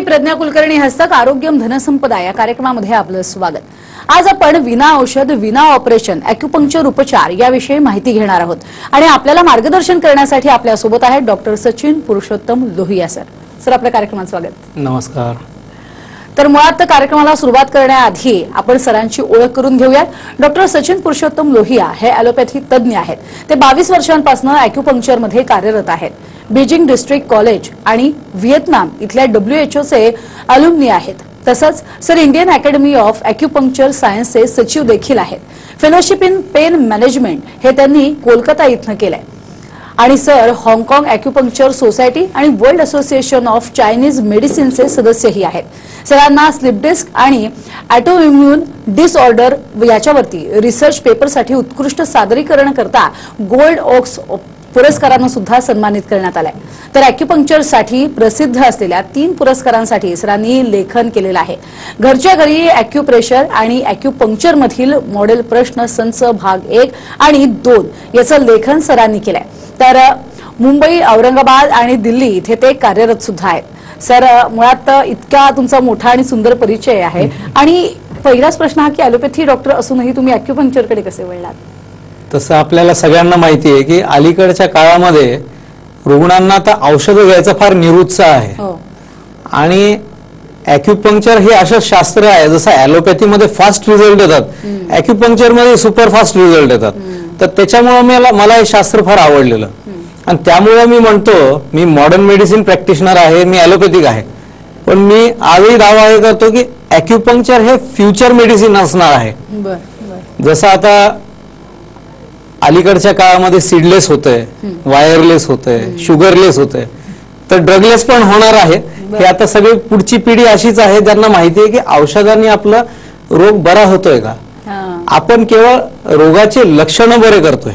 प्रज्ञा कुलकर्णी हस्तक आरोग्यम धनसंपदा या कार्यक्रमामध्ये आपलं स्वागत। आज आपण विना औषध विना ऑपरेशन ॲक्युपंक्चर उपचार याविषयी माहिती घेणार आहोत आणि आपल्याला मार्गदर्शन करण्यासाठी आपल्या सोबत आहेत doctor Sachin Purushottam Lohia sir. Sir आपल्या कार्यक्रमात स्वागत। नमस्कार। तर मुळात कार्यक्रमाला सुरुवात करण्याआधी आपण सरांची ओळख करून घेऊयात। डॉक्टर सचिन पुरुषोत्तम लोहिया हे ॲलोपॅथी तज्ञ आहेत। ते 22 वर्षांपासून ॲक्युपंक्चर मध्ये कार्यरत आहेत। बीजिंग डिस्ट्रिक्ट कॉलेज आणि व्हिएतनाम इथल्या WHO चे अलुमनी आहेत। तसंच sir Indian academy of acupuncture सायन्सचे सचिव देखील आहेत। फेलोशिप इन पेन मॅनेजमेंट हे त्यांनी कोलकाता इथनं केलंय आणि सर हाँगकाँग ॲक्युपंक्चर सोसायटी आणि वर्ल्ड असोसिएशन ऑफ चायनीज मेडिसिनचे सदस्यही आहेत। सरांना स्लिप डिस्क आणि ऑटोइम्यून डिसऑर्डर याच्यावरती रिसर्च पेपरसाठी उत्कृष्ट सादरीकरण करता गोल्ड ओक्स पुरस्कारानं सुद्धा सन्मानित करण्यात आलाय। तर ॲक्युपंक्चरसाठी प्रसिद्ध असलेल्या 3 पुरस्कारांसाठी सरांनी लेखन केलेलं आहे। घरच्या घरी ॲक्युप्रेशर आणि ॲक्युपंक्चर मधील मॉडेल प्रश्न संच भाग 1 आणि 2 याचं लेखन सरांनी केलंय। तर मुंबई, औरंगाबाद आणि दिल्ली इथे ते कार्यरत सुद्धा आहेत। सर मुळात इतका तुमचा मोठा आणि सुंदर परिचय आहे आणि पहिलाच प्रश्न हा की ॲलोपॅथी डॉक्टर असूनही तुम्ही ॲक्युपंक्चरकडे कसे वळलात? तसं आपल्याला सगळ्यांना माहिती आहे की अलीकडच्या काळामध्ये रुग्णांना आता औषधं घ्यायचा फार निरुत्साह आहे आणि ॲक्युपंक्चर हे असं शास्त्र आहे जसं ॲलोपॅथीमध्ये फास्ट रिझल्ट येतात, ॲक्युपंक्चर मध्ये सुपर फास्ट रिझल्ट येतात। तर त्याच्यामुळे मला हे शास्त्र फार आवडलेलं आणि त्यामुळे मी म्हणतो मी मॉडर्न मेडिसिन प्रॅक्टिशनर आहे, मी ॲलोपॅथिक आहे, पण मी आजही दावा हे करतो की ॲक्युपंक्चर हे फ्युचर मेडिसिन असणार आहे। जसं आता अलीकडच्या काळामध्ये सीडलेस होतंय, वायरलेस होतंय, शुगरलेस होतंय, तर ड्रगलेस पण होणार आहे। हे आता सगळी पुढची पिढी अशीच आहे ज्यांना माहिती आहे की औषधांनी आपला रोग बरा होतोय का, आपण केवळ रोगाचे लक्षणं बरे करतोय।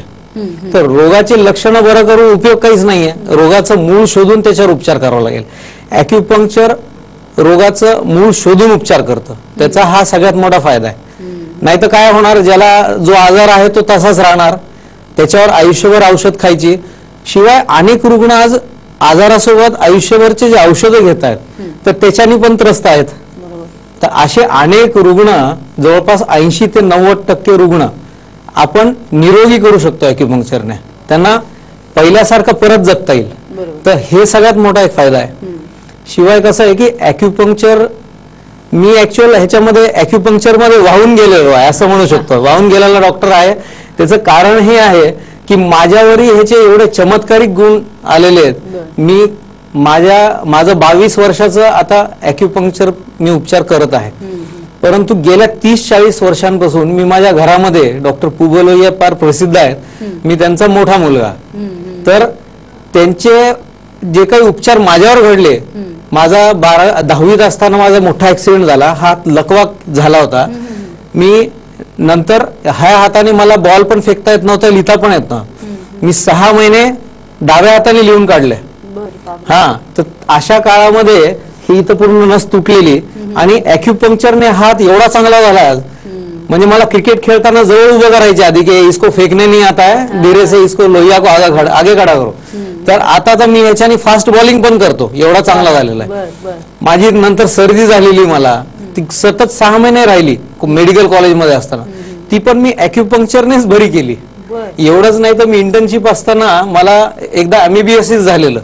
तर रोगाचे लक्षणं बरं करून उपयोग काहीच नाहीये, रोगाचं मूळ शोधून त्याच्यावर उपचार करावा लागेल। ॲक्युपंक्चर रोगाचं मूळ शोधून उपचार करतं, त्याचा हा सगळ्यात मोठा फायदा आहे। नाही तर काय होणार, ज्याला जो आजार आहे तो तसाच राहणार, त्याच्यावर आयुष्यभर औषध खायची। शिवाय अनेक रुग्ण आज आजारासोबत आयुष्यभरचे जे औषधं घेत आहेत तर त्याच्यानी पण त्रस्त आहेत। तर असे अनेक रुग्ण जवळपास 80 ते 90% रुग्ण आपण निरोगी करू शकतो ॲक्युपंक्चरने, त्यांना पहिल्यासारखं परत जगता येईल। तर हे सगळ्यात मोठा एक फायदा आहे। शिवाय कसं आहे की ॲक्युपंक्चर मी ऍक्च्युअल ह्याच्यामध्ये ॲक्युपंक्चर मध्ये वाहून गेलेलो आहे असं म्हणू शकतो, वाहून गेलेला डॉक्टर आहे। त्याचं कारण हे आहे की माझ्यावरही ह्याचे एवढे चमत्कारिक गुण आलेले आहेत। मी माझं 22 वर्षाचं आता ॲक्युपंक्चर मी उपचार करत आहे, परंतु गेल्या 30-40 वर्षांपासून मी माझ्या घरामध्ये डॉक्टर पुबलोहिया फार प्रसिद्ध आहेत, मी त्यांचा मोठा मुलगा। तर त्यांचे जे काही उपचार माझ्यावर घडले, माझा 10वीत असताना माझा मोठा ऍक्सिडेंट झाला, हात लकवा झाला होता। मी नंतर ह्या हाताने मला बॉल पण फेकता येत नव्हता, लिहिता पण येत नव्हतं। मी 6 महिने डाव्या हाताने लिहून काढले। तर अशा काळामध्ये ही इथं पूर्ण नस तुटलेली आणि ॲक्युपंक्चरने हात एवढा चांगला झाला म्हणजे मला क्रिकेट खेळताना जवळ उभं करायचे आधी की इसको फेकने नहीं आता है, धीरे से इसको लोहिया को आगे खड़ा करो। तर आता तर मी याच्याने फास्ट बॉलिंग पण करतो, एवढा चांगला झालेला आहे। माझी नंतर सर्दी झालेली, मला ती सतत 6 महिने राहिली मेडिकल कॉलेजमध्ये असताना, ती पण मी ॲक्युपंक्चरनेच बरी केली। एवढंच नाही तर मी इंटर्नशिप असताना मला एकदा MBBS झालेलं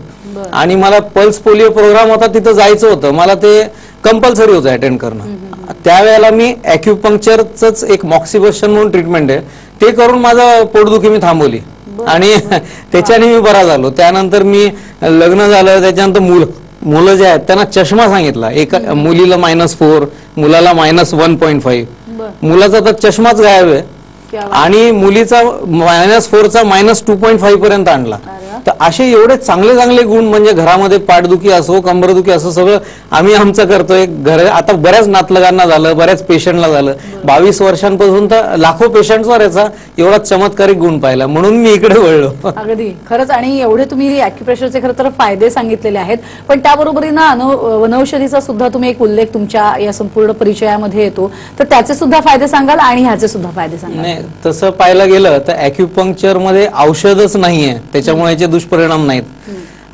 आणि मला पल्स पोलिओ प्रोग्राम होता, तिथं जायचं होतं, मला ते कंपल्सरी होतं अटेंड करणं। त्यावेळेला मी ॲक्युपंक्चरच एक मॉक्सिबशन म्हणून ट्रीटमेंट आहे ते करून माझं पोटदुखी मी थांबवली आणि त्याच्याने मी बरा झालो। त्यानंतर मी लग्न झालं, त्याच्यानंतर मुलं जे आहेत त्यांना चष्मा सांगितला, एका मुलीला -4, मुलाला -1.5, मुलाचा तर चष्माच गायब आहे आणि मुलीचा -4चा -2.5 पर्यंत आणला। तर असे एवढे चांगले चांगले गुण म्हणजे घरामध्ये पाठदुखी असो, कंबरदुखी असो, सगळं आम्ही आमचं करतोय। घर आता बऱ्याच नातलगांना झालं, बऱ्याच पेशंटला झालं। 22 वर्षांपासून तर लाखो पेशंट्सवर याचा एवढा चमत्कारिक गुण पाहिला, म्हणून मी इकडे वळलो। अगदी खरंच, आणि एवढे तुम्ही ॲक्युप्रेशरचे खरं तर फायदे सांगितलेले आहेत, पण त्याबरोबरीनं वनौषधीचा सुद्धा तुम्ही एक उल्लेख तुमच्या या संपूर्ण परिचयामध्ये येतो, तर त्याचे सुद्धा फायदे सांगाल आणि ह्याचे सुद्धा फायदे सांगाल? नाही, तसं पाहायला गेलं तर ॲक्युपंक्चर मध्ये औषधच नाहीये, त्याच्यामुळे दुष्परिणाम नाहीत।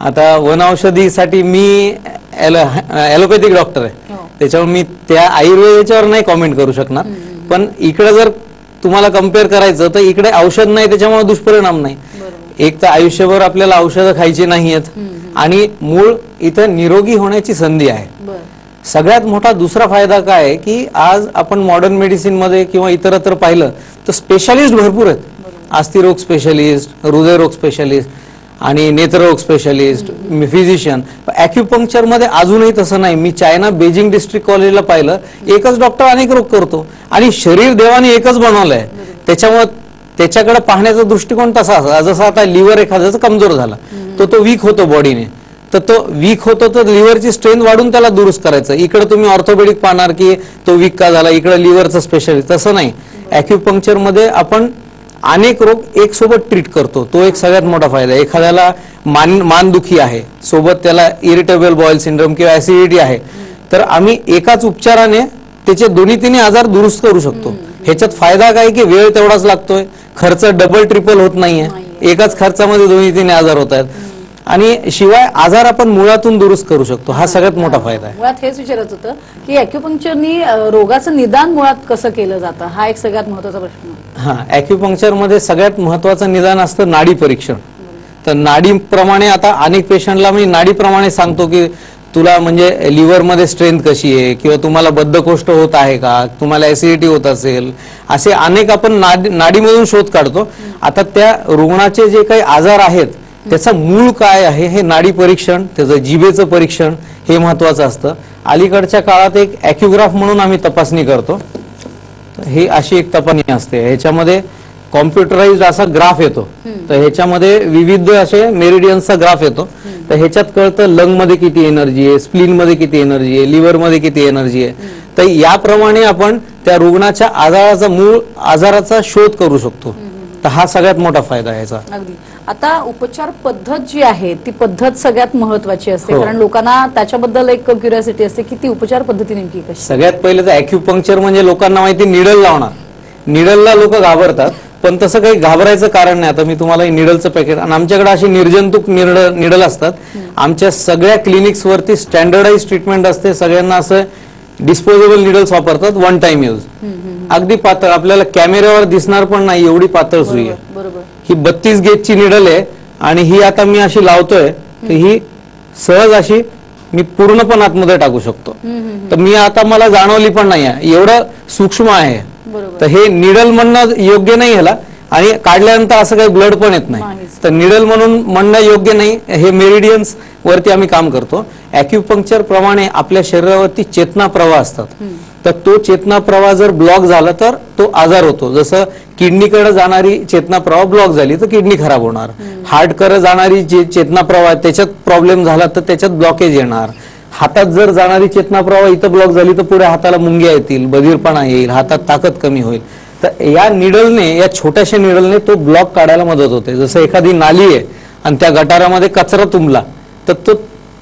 आता वनौषधीसाठी मी ॲलोपॅथिक डॉक्टर आहे, त्याच्यामुळे मी त्या आयुर्वेदाच्यावर नाही कॉमेंट करू शकणार. पण इकडे जर तुम्हाला कम्पेअर करायचं तर इकडे औषध नाही, त्याच्यामुळे दुष्परिणाम नाही. एक तर आयुष्यभर आपल्याला औषधं खायची नाहीयेत आणि मूळ इथं निरोगी होण्याची संधी आहे. सगळ्यात मोठा दुसरा फायदा काय आहे की आज आपण मॉडर्न मेडिसिन मध्ये किंवा इतरत्र पाहिलं तर स्पेशालिस्ट भरपूर आहेत. अस्थिरोग स्पेशलिस्ट, हृदयरोग स्पेशलिस्ट आणि नेत्ररोग स्पेशलिस्ट, फिजिशियन. ॲक्युपंक्चर मध्ये अजूनही तसं नाही. मी चायना बेजिंग डिस्ट्रिक्ट कॉलेजला पाहिलं, एकच डॉक्टर अनेक रोग करतो आणि शरीर देवाने एकच बनवलंय. त्याच्यामुळे त्याच्याकडे पाहण्याचा दृष्टिकोन तसा असा, जसं आता लिव्हर एखाद्याचा कमजोर झाला तो वीक होतो बॉडीने, तर तो वीक होतो तर लिव्हरची स्ट्रेंथ वाढून त्याला दुरुस्त करायचं. इकडे तुम्ही ऑर्थोपेडिक पाहणार की तो वीक का झाला, इकडे लिव्हरचं स्पेशलिस्ट. तसं नाही. ॲक्युपंक्चर मध्ये आपण अनेक रोग एक सोबत ट्रीट करतो. तो एक सगळ्यात मोठा फायदा आहे. एखाद्याला मानदुखी आहे, सोबत त्याला इरिटेबल बॉईल सिंड्रोम किंवा ऍसिडिटी आहे, तर आम्ही एकाच उपचाराने त्याचे दोन्ही तिन्ही आजार दुरुस्त करू शकतो. ह्याच्यात फायदा काय की वेळ तेवढाच लागतोय, खर्च डबल ट्रिपल होत नाहीये, एकाच खर्चामध्ये दोन्ही तिन्ही आजार होत आहेत आणि शिवाय आजार आपण मुळातून दुरुस्त करू शकतो. हा सगळ्यात मोठा फायदा आहे. मुळात हेच विचारायचं होतं की ॲक्युपंक्चरनी रोगाचं निदान मुळात कसं केलं जातं, हा एक सगळ्यात महत्त्वाचा प्रश्न. हा, ॲक्युपंक्चर मध्ये सगळ्यात महत्त्वाचं निदान असतं नाडी परीक्षण. तर नाडीप्रमाणे आता अनेक पेशंटला मी नाडीप्रमाणे सांगतो की तुला म्हणजे लिव्हर मध्ये स्ट्रेंथ कशी आहे किंवा तुम्हाला बद्धकोष्ठ होत आहे का, तुम्हाला ऍसिडिटी होत असेल, असे अनेक आपण नाडीमधून शोध काढतो. आता त्या रुग्णाचे जे काही आजार आहेत त्याचं मूळ काय आहे हे नाडी परीक्षण, त्याचं जिभेचं परीक्षण हे महत्वाचं असतं. अलीकडच्या काळात एक ॲक्युग्राफ म्हणून आम्ही तपासणी करतो. ही अशी एक तपासणी असते. ह्याच्यामध्ये कॉम्प्युटराइज्ड असा ग्राफ येतो. तर ह्याच्यामध्ये विविध असे मेरिडियन्सचा ग्राफ येतो. तर ह्याच्यात कळतं लंग मध्ये किती एनर्जी आहे, स्प्लीन मध्ये किती एनर्जी आहे, लिव्हर मध्ये किती एनर्जी आहे. तर याप्रमाणे आपण त्या रुग्णाच्या आजाराचा मूळ आजाराचा शोध करू शकतो. तर हा सगळ्यात मोठा फायदा आहे याचा. अगदी. आता उपचार पद्धत जी आहे ती पद्धत सगळ्यात महत्वाची असते, कारण लोकांना त्याच्याबद्दल एक क्युरिओसिटी असते की ती उपचार पद्धती नेमकी कशी. सगळ्यात पहिले तर ॲक्युपंक्चर म्हणजे लोकांना माहिती निडल लावणार. निडलला लोक घाबरतात, पण तसं काही घाबरायचं कारण नाही. आता मी तुम्हाला निडलचं पॅकेट, आणि आमच्याकडे अशी निर्जंतुक निडल असतात. आमच्या सगळ्या क्लिनिक्स वरती स्टँडर्डाइज ट्रीटमेंट असते. सगळ्यांना असं डिस्पोजेबल निडल्स वापरतात, वन टाइम यूज. अगदी पातळ, आपल्याला कॅमेऱ्यावर दिसणार पण नाही एवढी पातळ सुई आहे. ही 32 गेजची निडल आहे आणि ही आता मी अशी लावतोय तर ही सहज अशी मी पूर्णपणे आतमध्ये टाकू शकतो. तर मी आता मला जाणवली पण नाही आहे, एवढं सूक्ष्म आहे. तर हे निडल म्हणणं योग्य नाही ह्याला, आणि काढल्यानंतर असं काही ब्लड पण येत नाही. तर निडल म्हणून म्हणणं योग्य नाही. हे मेरिडियन्स वरती आम्ही काम करतो. ॲक्युपंक्चर प्रमाणे आपल्या शरीरावरती चेतना प्रवाह असतात. तर तो चेतना प्रवाह जर ब्लॉक झाला तर तो आजार होतो. जसं किडनीकडे जाणारी चेतना प्रवाह ब्लॉक झाली तर किडनी खराब होणार. हार्टकडे जाणारी जे चेतना प्रवाह त्याच्यात प्रॉब्लेम झाला तर त्याच्यात ब्लॉकेज येणार. हातात जर जाणारी चेतना प्रवाह इथं ब्लॉक झाली तर पुढे हाताला मुंग्या येतील, बधीरपणा येईल, हातात ताकद कमी होईल. तर या निडलने, या छोट्याशा निडलने तो ब्लॉक काढायला मदत होते. जसं एखादी नाली आहे आणि त्या गटारामध्ये कचरा तुंबला तर तो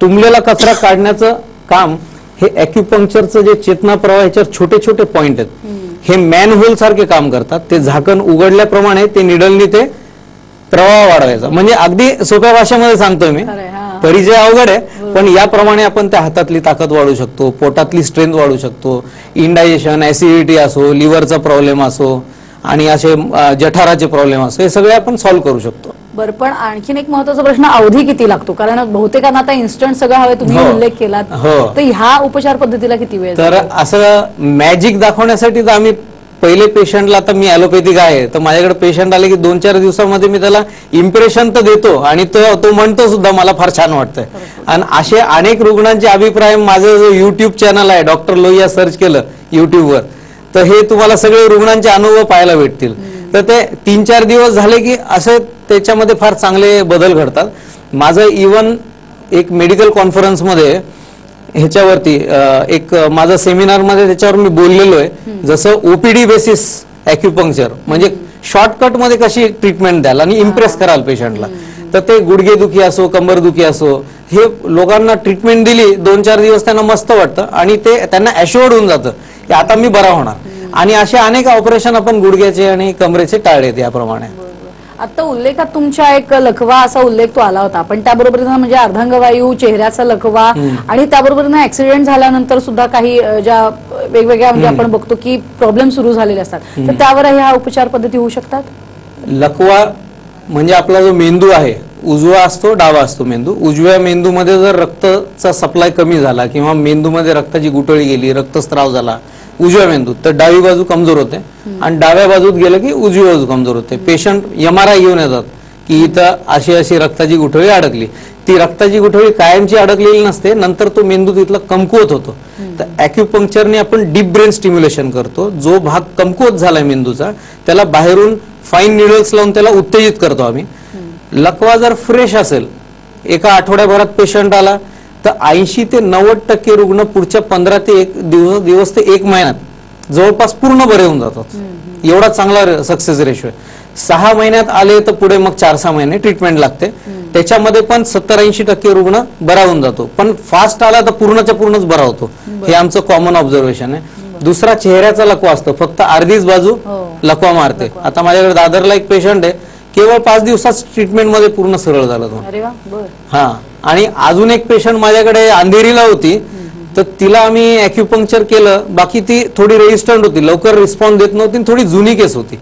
तुंबलेला कचरा काढण्याचं काम हे ॲक्युपंक्चरचं जे चेतना प्रवाह ह्याच्यावर छोटे छोटे पॉइंट आहेत, हे मॅनहोल सारखे काम करतात. ते झाकण उघडल्याप्रमाणे ते निडलनी ते प्रवाह वाढवायचा. म्हणजे अगदी सोप्या भाषेमध्ये सांगतोय मी, परिचय अवघड आहे, पण याप्रमाणे आपण त्या हातातली ताकद वाढवू शकतो, पोटातली स्ट्रेंथ वाढवू शकतो. इंडायजेशन, ऍसिडिटी असो, लिव्हरचा प्रॉब्लेम असो आणि असे जठाराचे प्रॉब्लेम असो, हे सगळे आपण सॉल्व्ह करू शकतो. बरं, पण आणखीन एक महत्वाचा प्रश्न, अवधी किती लागतो? कारण बहुतेकांना आता इन्स्टंट सगळं हवं, तुम्ही उल्लेख केलात. तर ह्या उपचार पद्धतीला किती वेळ? तर असं मॅजिक दाखवण्यासाठी तर आम्ही पहिले पेशंटला, आता मी ॲलोपॅथिक आहे तर माझ्याकडे पेशंट आले की 2-4 दिवसामध्ये मी त्याला इम्प्रेशन तर देतो आणि तो म्हणतो सुद्धा मला फार छान वाटतंय. आणि असे अनेक रुग्णांचे अभिप्राय, माझं जो युट्यूब चॅनल आहे डॉक्टर लोहिया सर्च केलं युट्यूबवर तर हे तुम्हाला सगळे रुग्णांचे अनुभव पाहायला भेटतील. तर ते 3-4 दिवस झाले की असे त्याच्यामध्ये फार चांगले बदल घडतात. माझं इव्हन एक मेडिकल कॉन्फरन्समध्ये ह्याच्यावरती एक माझा सेमिनार मध्ये त्याच्यावर मी बोललेलो आहे. जसं ओपीडी बेसिस ॲक्युपंक्चर म्हणजे शॉर्टकट मध्ये कशी ट्रीटमेंट द्याल आणि इम्प्रेस कराल पेशंटला. तर ते गुडघेदुखी असो, कंबरदुखी असो, हे लोकांना ट्रीटमेंट दिली 2-4 दिवस त्यांना मस्त वाटतं आणि ते त्यांना ॲश्युअर्ड होऊन जातं की आता मी बरा होणार. आणि असे अनेक ऑपरेशन आपण गुडघ्याचे आणि कमरेचे टाळलेत याप्रमाणे. आता उल्लेखात तुमच्या एक लकवा असा उल्लेख तो आला होता, पण त्याबरोबरीनं म्हणजे अर्धांगवायू, चेहऱ्याचा लकवा आणि त्याबरोबरीनं ऍक्सिडेंट झाल्यानंतर सुद्धा काही ज्या वेगवेगळ्या म्हणजे आपण बघतो की प्रॉब्लेम सुरू झालेले असतात, तर त्यावरही ह्या उपचार पद्धती होऊ शकतात. लकवा म्हणजे आपला जो मेंदू आहे, उजवा असतो डावा असतो मेंदू. उजव्या मेंदूमध्ये जर रक्ताचा सप्लाय कमी झाला किंवा मेंदूमध्ये रक्ताची गुठळी गेली, रक्तस्राव झाला उजव्या मेंदूत, तर डावी बाजू कमजोर होते आणि डाव्या बाजूत गेलं की उजवी बाजू कमजोर होते. पेशंट MRI घेऊन येतात की इथं अशी अशी रक्ताची गुठळी अडकली. ती रक्ताची गुठळी कायमची अडकलेली नसते, नंतर तो मेंदू तिथला कमकुवत होतो. तर ॲक्युपंक्चरने आपण डीप ब्रेन स्टिम्युलेशन करतो. जो भाग कमकुवत झालाय मेंदूचा त्याला बाहेरून फाईन निडल्स लावून त्याला उत्तेजित करतो आम्ही. लकवा जर फ्रेश असेल, एका आठवड्याभरात पेशंट आला तर 80 ते 90% रुग्ण पुढच्या 15 ते 1 दिवस ते 1 महिन्यात जवळपास पूर्ण बरे होऊन जातात. एवढा चांगला सक्सेस रेशो आहे. 6 महिन्यात आले तर पुढे मग 4-6 महिने ट्रीटमेंट लागते. त्याच्यामध्ये पण 70-80% रुग्ण बरा होऊन जातो. पण फास्ट आला तर पूर्णच्या पूर्णच बरा होतो. हे आमचं कॉमन ऑब्झर्वेशन आहे. दुसरा चेहऱ्याचा लकवा असतो, फक्त अर्धीच बाजू लकवा मारते. आता माझ्याकडे दादरला एक पेशंट आहे, केवळ 5 दिवसात ट्रीटमेंट मध्ये पूर्ण सरळ झाला तो. हा, आणि अजून एक पेशंट माझ्याकडे अंधेरीला होती, तर तिला आम्ही ॲक्युपंक्चर केलं. बाकी ती थोडी रेजिस्टंट होती, लवकर रिस्पॉन्स देत नव्हती, थोडी जुनी केस होती.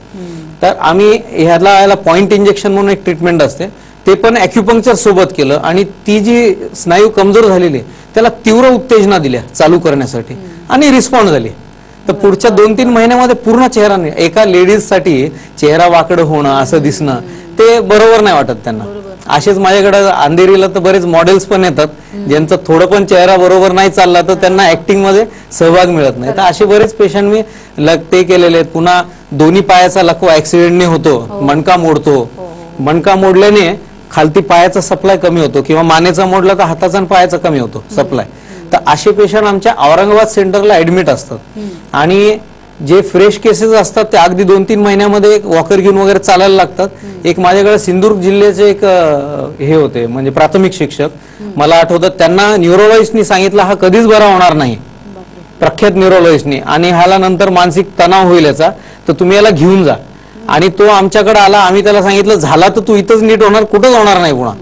तर आम्ही ह्याला पॉइंट इंजेक्शन म्हणून एक ट्रीटमेंट असते, ते पण ॲक्युपंक्चर सोबत केलं. आणि ती जी स्नायू कमजोर झालेली त्याला तीव्र उत्तेजना दिल्या चालू करण्यासाठी आणि रिस्पॉन्स झाली. तर पुढच्या 2-3 महिन्यामध्ये पूर्ण चेहरा, एका लेडीज साठी चेहरा वाकडं होणं, असं दिसणं, ते बरोबर नाही वाटत त्यांना. असेच माझ्याकडे अंधेरीला तर बरेच मॉडेल्स पण येतात, ज्यांचा थोडं पण चेहरा बरोबर नाही चालला तर त्यांना ऍक्टिंग मध्ये सहभाग मिळत नाही. तर असे बरेच पेशंट मी ते केलेले आहेत. पुन्हा दोन्ही पायाचा लकवा ऍक्सिडेंटने होतो, मणका मोडतो. मणका मोडल्याने खालती पायाचा सप्लाय कमी होतो, किंवा मानेचा मोडला तर हाताचा आणि पायाचा कमी होतो सप्लाय. तर असे पेशंट आमच्या औरंगाबाद सेंटरला ऍडमिट असतात. आणि जे फ्रेश केसेस असतात ते अगदी 2-3 महिन्यामध्ये वॉकर घेऊन वगैरे चालायला लागतात. एक माझ्याकडे सिंधुदुर्ग जिल्ह्याचे एक हे होते, म्हणजे प्राथमिक शिक्षक, मला आठवतं त्यांना न्यूरोलॉजिस्टनी सांगितलं हा कधीच बरा होणार नाही, प्रख्यात न्यूरोलॉजिस्टनी, आणि ह्याला नंतर मानसिक तणाव होईल याचा, तर तुम्ही याला घेऊन जा. आणि तो आमच्याकडे आला. आम्ही त्याला सांगितलं झाला तर तू इथंच नीट होणार, कुठंच होणार नाही पुन्हा.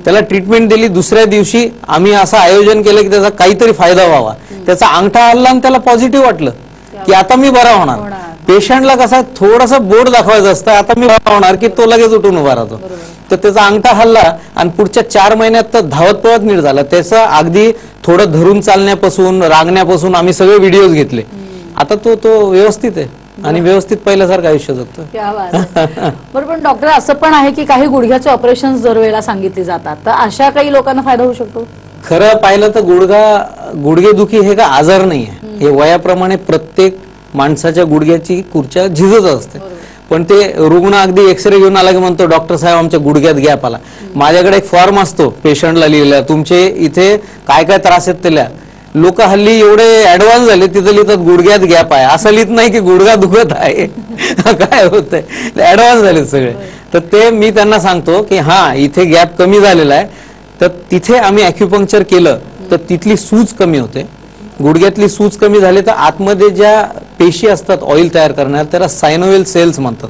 त्याला ट्रीटमेंट दिली. दुसऱ्या दिवशी आम्ही असं आयोजन केलं की त्याचा काहीतरी फायदा व्हावा. त्याचा अंगठा हल्ला आणि त्याला पॉझिटिव्ह वाटलं की आता मी बरा होणार. पेशंटला कसा थोडासा बोर्ड दाखवायचं असतं, आता मी बरा होणार, की तो लगेच उठून उभा राहतो. तर त्याचा अंगठा हल्ला आणि पुढच्या 4 महिन्यात तर धावत पळत नीट झाला. त्याचा अगदी थोडं धरून चालण्यापासून, रांगण्यापासून आम्ही सगळे व्हिडिओज घेतले. आता तो व्यवस्थित आहे आणि व्यवस्थित पहिल्यासारखं आयुष्य जगतो. बरोबर. पण डॉक्टर, असं पण आहे की काही गुडघ्याचे ऑपरेशन दरवेळेला सांगितले जातात, तर अशा काही लोकांना फायदा होऊ शकतो? खरं पाहिलं तर गुडघेदुखी हे का आजार नाही आहे. हे वयाप्रमाणे प्रत्येक माणसाच्या गुडघ्याची खुर्च्या झिजत असते. पण ते रुग्ण अगदी एक्सरे घेऊन आला की म्हणतो डॉक्टर साहेब आमच्या गुडघ्यात गॅप आला. माझ्याकडे एक फॉर्म असतो पेशंटला लिहिलेला, तुमचे इथे काय काय त्रास आहेत त्याला. लोक हल्ली एवढे ऍडव्हान्स झाले, तिथं लिहितात गुडघ्यात गॅप आहे, असं लिहित नाही की गुडघा दुखत आहे. काय होतंय, ऍडव्हान्स झाले सगळे. तर ते मी त्यांना सांगतो की हा इथे गॅप कमी झालेला आहे, तर तिथे आम्ही ॲक्युपंक्चर केलं तर तिथली सूज कमी होते. गुडघ्यातली सूज कमी झाली तर आतमध्ये ज्या पेशी असतात ऑइल तयार करणार, त्याला सायनोव्हेल सेल्स म्हणतात.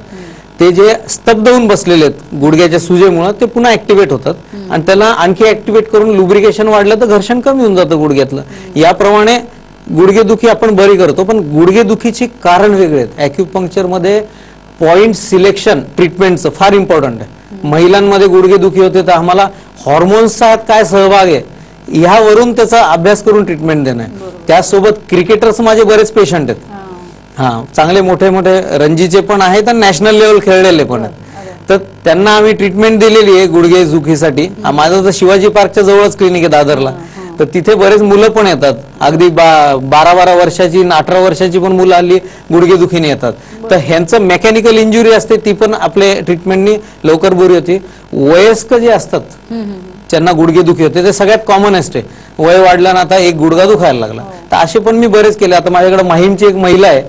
ते जे स्तब्ध होऊन बसलेले आहेत गुडघ्याच्या सुजेमुळे, ते पुन्हा ऍक्टिव्हेट होतात आणि त्याला आणखी ऍक्टिव्हेट करून लुब्रिकेशन वाढलं तर घर्षण कमी होऊन जातं गुडघ्यातलं. याप्रमाणे गुडघेदुखी आपण बरी करतो. पण गुडघेदुखीची कारण वेगळे आहेत. ॲक्युपंक्चरमध्ये पॉइंट सिलेक्शन ट्रीटमेंटचं फार इम्पॉर्टंट आहे. महिलांमध्ये गुडघेदुखी होते तर आम्हाला हॉर्मोन्सचा काय सहभाग आहे ह्यावरून त्याचा अभ्यास करून ट्रीटमेंट देणं आहे. त्यासोबत क्रिकेटर्स माझे बरेच पेशंट आहेत. हा, चांगले मोठे मोठे रणजीचे पण आहेत आणि नॅशनल लेवल खेळलेले पण आहेत. तर त्यांना आम्ही ट्रीटमेंट दिलेली आहे गुडघे दुखीसाठी. माझं तर शिवाजी पार्कच्या जवळच क्लिनिक आहे दादरला. तर तिथे बरेच मुलं पण येतात, अगदी 12-12 वर्षाची 18 वर्षाची पण मुलं हल्ली गुडघेदुखीने येतात. तर ह्यांचं मेकॅनिकल इंजुरी असते, ती पण आपल्या ट्रीटमेंटनी लवकर बरी होती. वयस्क जे असतात ज्यांना गुडघेदुखी होते ते सगळ्यात कॉमनेस्ट आहे. वय वाढलं ना आता एक गुडघा दुखायला लागला, तर असे पण मी बरेच केले. आता माझ्याकडे माहीमची एक महिला आहे,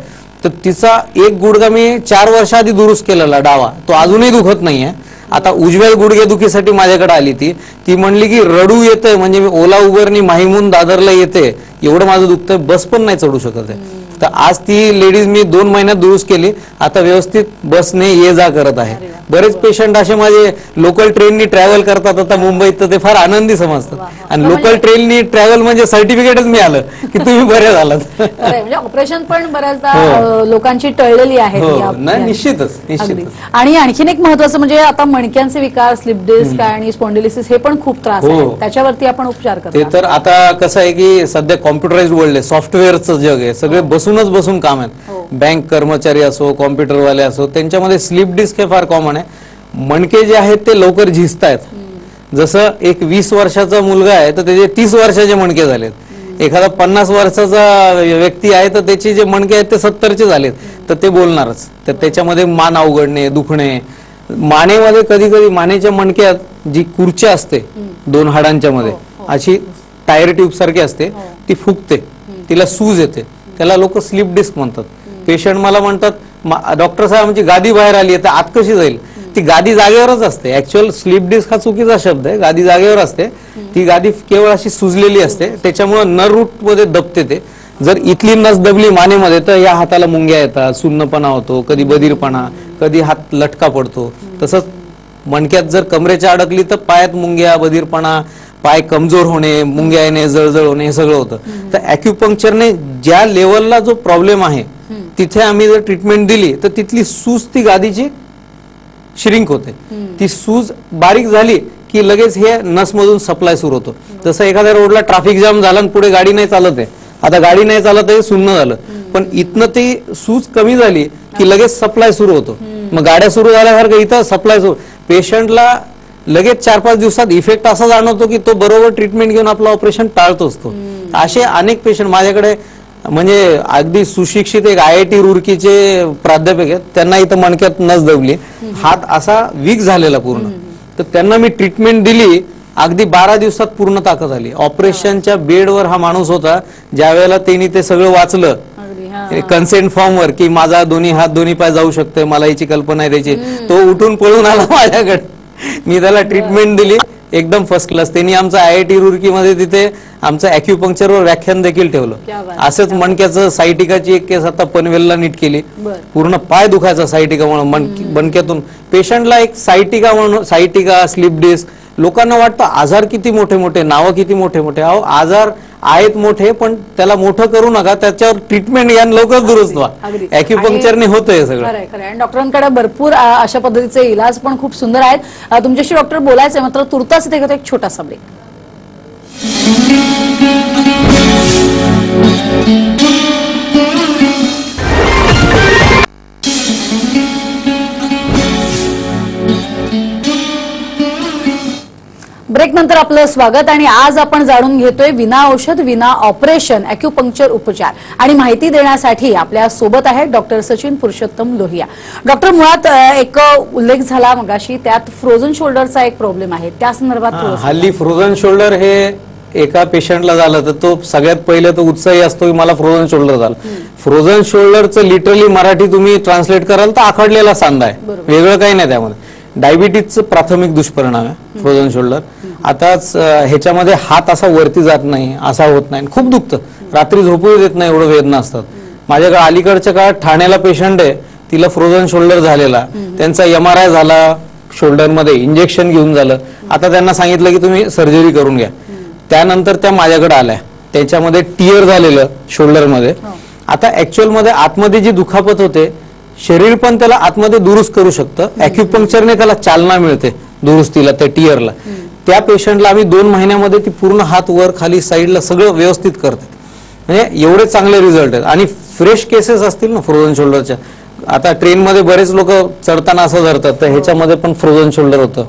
तर तिचा एक गुडघा मी 4 वर्ष आधी दुरुस्त केलेला डावा, तो अजूनही दुखत नाहीये. आता उजव्या गुडघेदुखीसाठी माझ्याकडे आली ती म्हणली की रडू येतंय, म्हणजे मी ओला उबरनी माहीमून दादरला येते, एवढं माझं दुखतंय, बस पण नाही चढू शकत आहे. तर आज ती लेडीज मी 2 महिन्यात दुरुस्त केली, आता व्यवस्थित बसने ये जा करत आहे. बरेच पेशंट असे माझे लोकल ट्रेननी ट्रॅव्हल करतात आता मुंबईत, तर ते फार आनंदी समजतात. आणि लोकल ट्रेननी ट्रॅव्हल म्हणजे सर्टिफिकेटच मिळालं की तुम्ही बरे झालात. म्हणजे ऑपरेशन पण बऱ्याचदा लोकांची टळलेली आहेत नाही, निश्चितच निश्चितच. आणि आणखीन एक महत्वाचं म्हणजे आता मणक्यांचे विकार, स्लिप डिस्क आणि स्पॉन्डिलिसिस हे पण खूप त्रास आहे, त्याच्यावरती आपण उपचार करतो. ते तर आता कसं आहे की सध्या कॉम्प्युटराइज्ड वर्ल्ड आहे, सॉफ्टवेअरचं जग आहे, सगळे बसून काम आहेत. बँक कर्मचारी असो, कॉम्प्युटरवाले असो, त्यांच्यामध्ये स्लिप डिस्क हे फार कॉमन आहे. मणके जे आहेत ते लवकर झिजतायत. जसं एक 20 वर्षाचा मुलगा आहे तर त्याचे 30 वर्षाचे मणके झालेत. एखादा 50 वर्षाचा व्यक्ती आहे तर त्याचे जे मणके आहेत ते 70चे झालेत, तर ते बोलणारच. तर त्याच्यामध्ये मान अवघडणे, दुखणे, मानेमध्ये कधी कधी मानेच्या मणक्यात जी खुर्च्या असते 2 हाडांच्या मध्ये अशी टायर ट्यूब सारखी असते, ती फुगते, तिला सूज येते, त्याला लोक स्लिप डिस्क म्हणतात. पेशंट मला म्हणतात, डॉक्टर साहेब आमची गादी बाहेर आली आहे तर आत कशी जाईल? ती गादी जागेवरच असते. ऍक्च्युअल स्लिप डिस्क हा चुकीचा शब्द आहे, गादी जागेवर असते. ती गादी केवळ अशी सुजलेली असते, त्याच्यामुळे नर रूट मध्ये दबते. ते जर इथली नस दबली मानेमध्ये तर या हाताला मुंग्या येतात, सुन्नपणा होतो, कधी बधीरपणा, कधी हात लटका पडतो. तसंच मणक्यात जर कमरेच्या अडकली तर पायात मुंग्या, बधीरपणा, पाय कमजोर होणे, मुंग्या येणे, जळजळ होणे, हे सगळं होतं. तर ॲक्युपंक्चरने ज्या लेवलला जो प्रॉब्लेम आहे तिथे आम्ही जर ट्रीटमेंट दिली तर तिथली सूज ती गादीची श्रिंक होते. ती सूज बारीक झाली की लगेच हे नसमधून सप्लाय सुरू होतो. जसं एखाद्या रोडला ट्रॅफिक जाम झाला आणि पुढे गाडी नाही चालत आहे, आता गाडी नाही चालत आहे, सुन्न झालं, पण इथनं ती सूज कमी झाली की लगेच सप्लाय सुरू होतो. मग गाड्या सुरू झाल्यासारखं इथं सप्लाय सुरू. पेशंटला लगेच 4-5 दिवसात इफेक्ट असा जाणवतो की तो बरोबर ट्रीटमेंट घेऊन आपलं ऑपरेशन टाळतो असतो. असे अनेक पेशंट माझ्याकडे, म्हणजे अगदी सुशिक्षित एक IIT रुरकीचे प्राध्यापक आहेत, त्यांना इथं मणक्यात नस दबली, हात असा वीक झालेला पूर्ण, तर त्यांना मी ट्रीटमेंट दिली, अगदी 12 दिवसात पूर्ण ताकद आली. ऑपरेशनच्या बेडवर हा माणूस होता, ज्या वेळेला त्यांनी ते सगळं वाचलं कन्सेंट फॉर्मवर की माझा दोन्ही हात दोन्ही पाय जाऊ शकते, मला याची कल्पना आहे त्याची, तो उठून पळून आला माझ्याकडे. मी त्याला ट्रीटमेंट दिली एकदम फर्स्ट क्लास. त्यांनी आमचं IIT रुरकीमध्ये तिथे आमचं ॲक्युपंक्चरवर व्याख्यान देखील ठेवलं. असंच मणक्याचं सायटिकाची एक केस आता पनवेलला नीट केली. पूर्ण पाय दुखायचा सायटिकामुळे, मणक्यातून पेशंटला एक सायटिका म्हणून, सायटिका, स्लिप डिस्क, लोकांना वाटतं आजार किती मोठे मोठे, नावं किती मोठे मोठे. अहो आजार आहेत मोठे, पण त्याला मोठं करू नका, त्याच्यावर ट्रीटमेंट घ्या, लवकर दुरुस्त व्हा. ॲक्युपंक्चरने होतं हे सगळं. खरं. डॉक्टरांकडे भरपूर अशा पद्धतीचे इलाज पण खूप सुंदर आहेत. तुमच्याशी डॉक्टर बोलायचंय, मात्र तुर्तास इथे एक छोटासा ब्रेक. ब्रेक नंतर आपलं स्वागत. आणि आज आपण जाणून घेतोय विना औषध, विना ऑपरेशन ॲक्युपंक्चर उपचार, आणि माहिती देण्यासाठी आपल्या सोबत आहे डॉक्टर सचिन पुरुषोत्तम लोहिया. डॉक्टर, मुळात एक उल्लेख झाला मगाशी, त्यात फ्रोझन शोल्डरचा एक प्रॉब्लेम आहे, त्या संदर्भात हल्ली फ्रोझन शोल्डर हे एका पेशंटला झालं तर तो सगळ्यात पहिले तो उत्साही असतो की मला फ्रोझन शोल्डर झालं. फ्रोझन शोल्डरचं लिटरली मराठी तुम्ही ट्रान्सलेट कराल तर आखडलेला सांधा आहे, वेगळं काही नाही त्यामध्ये. डायबिटीजचं प्राथमिक दुष्परिणाम आहे फ्रोझन शोल्डर. आताच ह्याच्यामध्ये हात असा वरती जात नाही, असा होत नाही, खूप दुखतं, रात्री झोपू देत नाही, एवढं वेदना असतात. माझ्याकडे अलीकडच्या काळात ठाण्याला पेशंट आहे, तिला फ्रोझन शोल्डर झालेला, त्यांचा MRI झाला, शोल्डरमध्ये इंजेक्शन घेऊन झालं. आता त्यांना सांगितलं की तुम्ही सर्जरी करून घ्या. त्यानंतर त्या माझ्याकडे आल्या, त्याच्यामध्ये टिअर झालेलं शोल्डरमध्ये. आता ऍक्च्युअल मध्ये आतमध्ये जी दुखापत होते, शरीर पण त्याला आतमध्ये दुरुस्त करू शकतं. ॲक्युपंक्चरने त्याला चालना मिळते दुरुस्तीला, त्या टिअरला. त्या पेशंटला आम्ही 2 महिन्यामध्ये ती पूर्ण हात वर खाली साईडला सगळं व्यवस्थित करते. म्हणजे एवढे चांगले रिझल्ट आहेत. आणि फ्रेश केसेस असतील ना फ्रोझन शोल्डरच्या, आता ट्रेनमध्ये बरेच लोक चढताना असं धरतात, तर ह्याच्यामध्ये पण फ्रोझन शोल्डर होतं.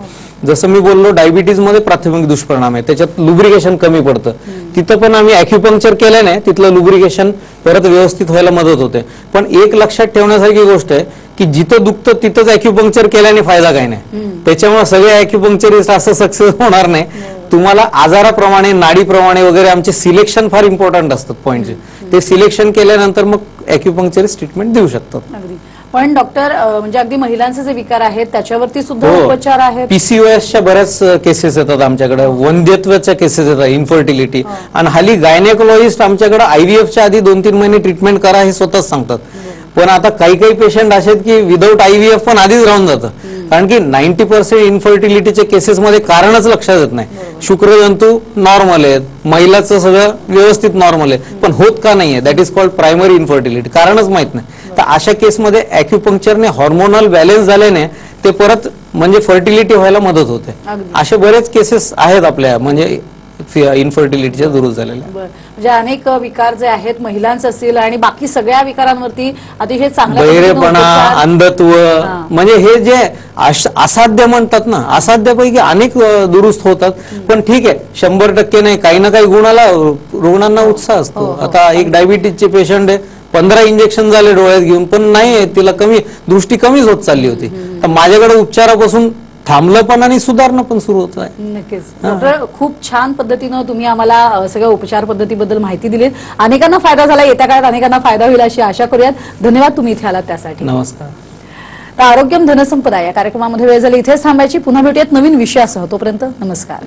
जसं मी बोललो, डायबिटीज मध्ये प्राथमिक दुष्परिणाम आहे, त्याच्यात लुब्रिकेशन कमी पडतं. तिथं पण आम्ही ॲक्युपंक्चर केल्याने तिथलं लुब्रिकेशन परत व्यवस्थित व्हायला मदत होते. पण एक लक्षात ठेवण्यासारखी गोष्ट आहे की जिथं दुखतं तिथंच ॲक्युपंक्चर केल्याने फायदा काही नाही. त्याच्यामुळे सगळे ॲक्युपंक्चरिस्ट असं सक्सेस होणार नाही. तुम्हाला आजाराप्रमाणे नाडीप्रमाणे वगैरे आमचे सिलेक्शन फार इम्पॉर्टंट असतात पॉईंटचे. ते सिलेक्शन केल्यानंतर मग ॲक्युपंक्चरिस्ट ट्रीटमेंट देऊ शकतात. अगदी. पण डॉक्टर म्हणजे अगदी महिलांचे जे विकार आहेत त्याच्यावरती सुद्धा उपचार आहेत. पीसीओएसच्या बऱ्याच केसेस येतात आमच्याकडे, वंध्यत्वाच्या केसेस येतात, इन्फर्टिलिटी. आणि हल्ली गायनेकोलॉजिस्ट आमच्याकडे आयव्हीएफच्या आधी 2-3 महिने ट्रीटमेंट करा हे स्वतःच सांगतात. पण आता काही काही पेशंट असे आहेत की विदाऊट आयव्हीएफ पण आधीच राहून जातं. कारण की 90% इन्फर्टिलिटीच्या केसेसमध्ये कारणच लक्षात येत नाही. शुक्रजंतू नॉर्मल आहेत, महिलाचं सगळं व्यवस्थित नॉर्मल आहे, पण होत का नाहीये, that is called primary infertility, कारणच माहित नाही. तर अशा केसमध्ये ॲक्युपंक्चरने हॉर्मोनल बॅलन्स झाल्याने ते परत म्हणजे फर्टिलिटी व्हायला मदत होते. असे बरेच केसेस आहेत आपल्या म्हणजे इन्फर्टिलिटीच्या दुरुस्त झालेल्या. म्हणजे अनेक विकार जे आहेत महिलांचे असतील आणि बाकी सगळ्या विकारांवरती अतिशय चांगल्या बहिरेपणा, अंधत्व, म्हणजे हे जे असाध्य म्हणतात ना, असाध्यापैकी अनेक दुरुस्त होतात. पण ठीक आहे, 100% नाही, काही ना काही गुणाला रुग्णांना उत्साह असतो. आता एक डायबिटीजचे पेशंट आहे, 15 इंजेक्शन झाले डोळ्यात घेऊन, पण नाही, तिला दृष्टी कमीच होत चालली होती. तर माझ्याकडे उपचारापासून थांबलं पण आणि सुधारणं पण सुरू होत आहे. नक्कीच डॉक्टर, खूप छान पद्धतीनं तुम्ही आम्हाला सगळ्या उपचार पद्धतीबद्दल माहिती दिली. अनेकांना फायदा झाला, येत्या काळात अनेकांना फायदा होईल अशी आशा करूयात. धन्यवाद तुम्ही इथे आलात त्यासाठी. नमस्कार. तर आरोग्यम धनसंपदा या कार्यक्रमामध्ये वेळ झाली इथेच थांबायची. पुन्हा भेटूयात नवीन विषयासह. तोपर्यंत नमस्कार.